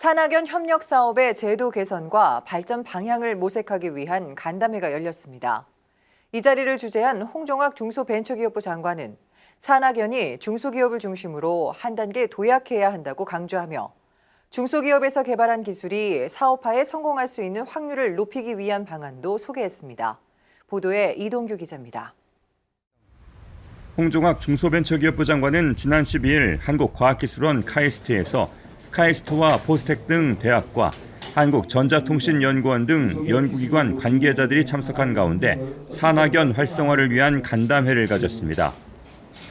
산학연 협력 사업의 제도 개선과 발전 방향을 모색하기 위한 간담회가 열렸습니다. 이 자리를 주재한 홍종학 중소벤처기업부 장관은 산학연이 중소기업을 중심으로 한 단계 도약해야 한다고 강조하며 중소기업에서 개발한 기술이 사업화에 성공할 수 있는 확률을 높이기 위한 방안도 소개했습니다. 보도에 이동규 기자입니다. 홍종학 중소벤처기업부 장관은 지난 12일 한국과학기술원 카이스트에서 카이스트와 포스텍 등 대학과 한국전자통신연구원 등 연구기관 관계자들이 참석한 가운데 산학연 활성화를 위한 간담회를 가졌습니다.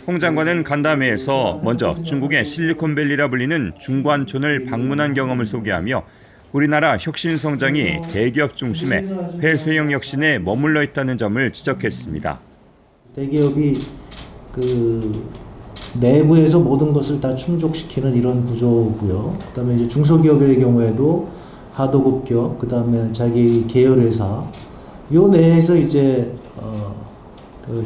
홍 장관은 간담회에서 먼저 중국의 실리콘밸리라 불리는 중관촌을 방문한 경험을 소개하며 우리나라 혁신 성장이 대기업 중심의 폐쇄형 혁신에 머물러 있다는 점을 지적했습니다. 대기업이 내부에서 모든 것을 다 충족시키는 이런 구조고요. 그다음에 이제 중소기업의 경우에도 하도급 기업, 그다음에 자기 계열회사, 요 내에서 이제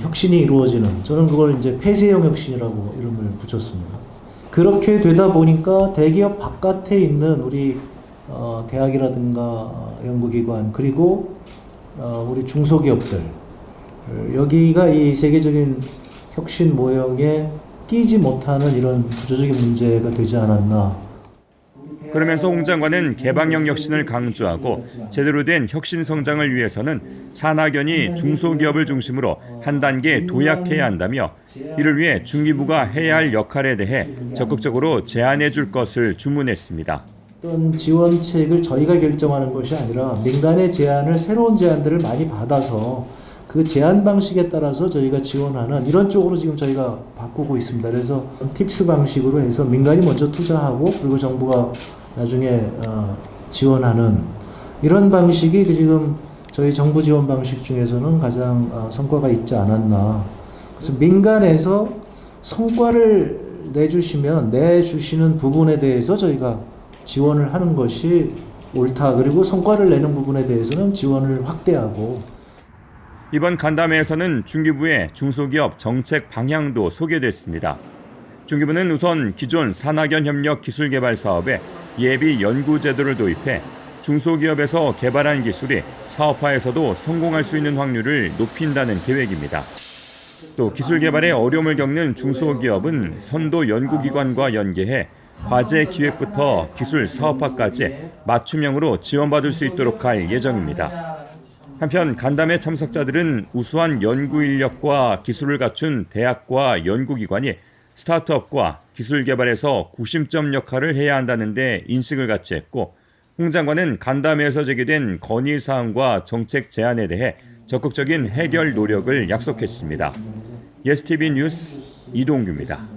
혁신이 이루어지는, 저는 그걸 이제 폐쇄형 혁신이라고 이름을 붙였습니다. 그렇게 되다 보니까 대기업 바깥에 있는 우리 대학이라든가 연구기관, 그리고 우리 중소기업들, 여기가 이 세계적인 혁신 모형에 끼지 못하는 이런 구조적인 문제가 되지 않았나. 그러면서 홍 장관은 개방형 혁신을 강조하고 제대로 된 혁신 성장을 위해서는 산학연이 중소기업을 중심으로 한 단계 도약해야 한다며 이를 위해 중기부가 해야 할 역할에 대해 적극적으로 제안해 줄 것을 주문했습니다. 어떤 지원책을 저희가 결정하는 것이 아니라 민간의 제안을, 새로운 제안들을 많이 받아서 그 제안 방식에 따라서 저희가 지원하는 이런 쪽으로 지금 저희가 바꾸고 있습니다. 그래서 팁스 방식으로 해서 민간이 먼저 투자하고 그리고 정부가 나중에 지원하는 이런 방식이 지금 저희 정부 지원 방식 중에서는 가장 성과가 있지 않았나. 그래서 민간에서 성과를 내주시는 부분에 대해서 저희가 지원을 하는 것이 옳다. 그리고 성과를 내는 부분에 대해서는 지원을 확대하고. 이번 간담회에서는 중기부의 중소기업 정책 방향도 소개됐습니다. 중기부는 우선 기존 산학연 협력 기술개발 사업에 예비 연구 제도를 도입해 중소기업에서 개발한 기술이 사업화에서도 성공할 수 있는 확률을 높인다는 계획입니다. 또 기술 개발에 어려움을 겪는 중소기업은 선도 연구기관과 연계해 과제 기획부터 기술 사업화까지 맞춤형으로 지원받을 수 있도록 할 예정입니다. 한편 간담회 참석자들은 우수한 연구 인력과 기술을 갖춘 대학과 연구기관이 스타트업과 기술 개발에서 구심점 역할을 해야 한다는 데 인식을 같이 했고 홍 장관은 간담회에서 제기된 건의사항과 정책 제안에 대해 적극적인 해결 노력을 약속했습니다. 예스TV 뉴스 이동규입니다.